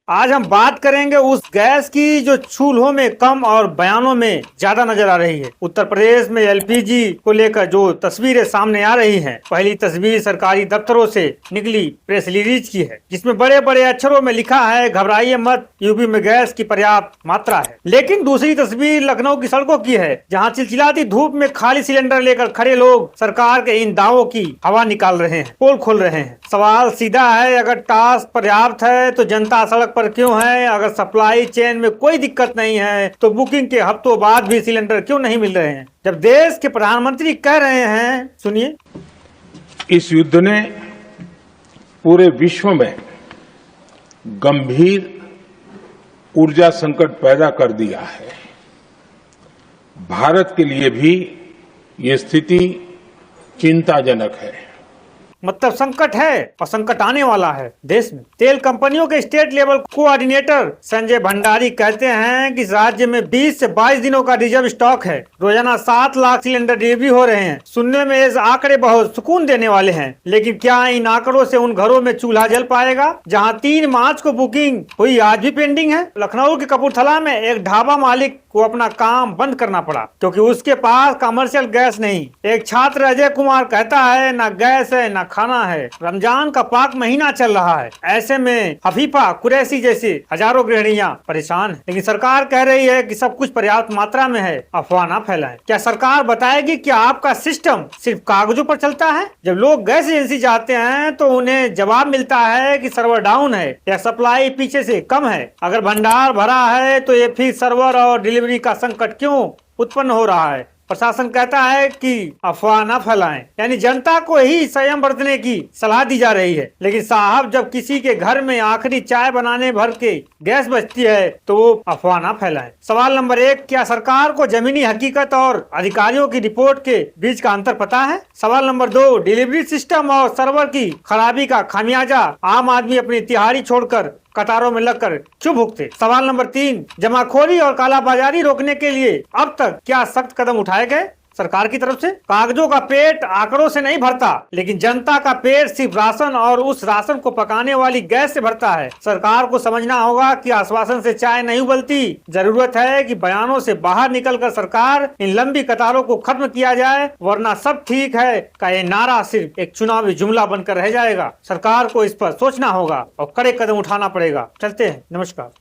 आज हम बात करेंगे उस गैस की जो चूल्हों में कम और बयानों में ज्यादा नजर आ रही है। उत्तर प्रदेश में एलपीजी को लेकर जो तस्वीरें सामने आ रही हैं, पहली तस्वीर सरकारी दफ्तरों से निकली प्रेस रिलीज की है, जिसमें बड़े बड़े अक्षरों में लिखा है घबराइए मत, यूपी में गैस की पर्याप्त मात्रा है। लेकिन दूसरी तस्वीर लखनऊ की सड़कों की है, जहाँ चिलचिलाती धूप में खाली सिलेंडर लेकर खड़े लोग सरकार के इन दावों की हवा निकाल रहे हैं, पोल खोल रहे हैं। सवाल सीधा है, अगर टास्क पर्याप्त है तो जनता सड़क पर क्यों है? अगर सप्लाई चेन में कोई दिक्कत नहीं है तो बुकिंग के हफ्तों बाद भी सिलेंडर क्यों नहीं मिल रहे हैं? जब देश के प्रधानमंत्री कह रहे हैं, सुनिए। इस युद्ध ने पूरे विश्व में गंभीर ऊर्जा संकट पैदा कर दिया है। भारत के लिए भी ये स्थिति चिंताजनक है। मतलब संकट है और संकट आने वाला है देश में। तेल कंपनियों के state level coordinator Sanjay Bhandari कहते हैं कि राज्य में 20 से 22 दिनों का रिजर्व स्टॉक है। रोजाना 7 लाख सिलेंडर डिलीवरी हो रहे हैं। सुनने में ये आंकड़े बहुत सुकून देने वाले हैं, लेकिन क्या इन आंकड़ों से उन घरों में चूल्हा जल पाएगा जहां 3 मार्च को बुकिंग हुई आज भी पेंडिंग है? लखनऊ के कपूरथला में एक ढाबा मालिक को अपना काम बंद करना पड़ा क्योंकि उसके पास कमर्शियल गैस नहीं। एक छात्र अजय कुमार कहता है, ना गैस है ना खाना है। रमजान का पाक महीना चल रहा है, ऐसे में हफीफा कुरैशी जैसी हजारों गृहिणियां परेशान हैं। लेकिन सरकार कह रही है कि सब कुछ पर्याप्त मात्रा में है, अफवाह ना फैलाएं। क्या सरकार बताएगी कि आपका सिस्टम सिर्फ कागजों पर चलता है? जब लोग गैस एजेंसी जाते हैं तो उन्हें जवाब मिलता है कि सर्वर डाउन है या सप्लाई पीछे से कम है। अगर भंडार भरा है तो ये फिर सर्वर और डिलीवरी का संकट क्यों उत्पन्न हो रहा है? प्रशासन कहता है कि अफवाह न फैलाएं, यानी जनता को ही संयम बरतने की सलाह दी जा रही है। लेकिन साहब, जब किसी के घर में आखिरी चाय बनाने भर के गैस बचती है तो वो अफवाह न फैलाएं। सवाल नंबर 1, क्या सरकार को जमीनी हकीकत और अधिकारियों की रिपोर्ट के बीच का अंतर पता है? सवाल नंबर 2, डिलीवरी सिस्टम और सर्वर की खराबी का खामियाजा आम आदमी अपनी तिहाड़ी छोड़कर कतारों में लगकर क्यों भुगते? सवाल नंबर 3, जमाखोरी और कालाबाजारी रोकने के लिए अब तक क्या सख्त कदम उठाए गए सरकार की तरफ से? कागजों का पेट आंकड़ों से नहीं भरता, लेकिन जनता का पेट सिर्फ राशन और उस राशन को पकाने वाली गैस से भरता है। सरकार को समझना होगा कि आश्वासन से चाय नहीं उबलती। जरूरत है कि बयानों से बाहर निकलकर सरकार इन लंबी कतारों को खत्म किया जाए, वरना सब ठीक है का ये नारा सिर्फ एक चुनावी जुमला बनकर रह जाएगा। सरकार को इस पर सोचना होगा और कड़े कदम उठाना पड़ेगा। चलते हैं, नमस्कार।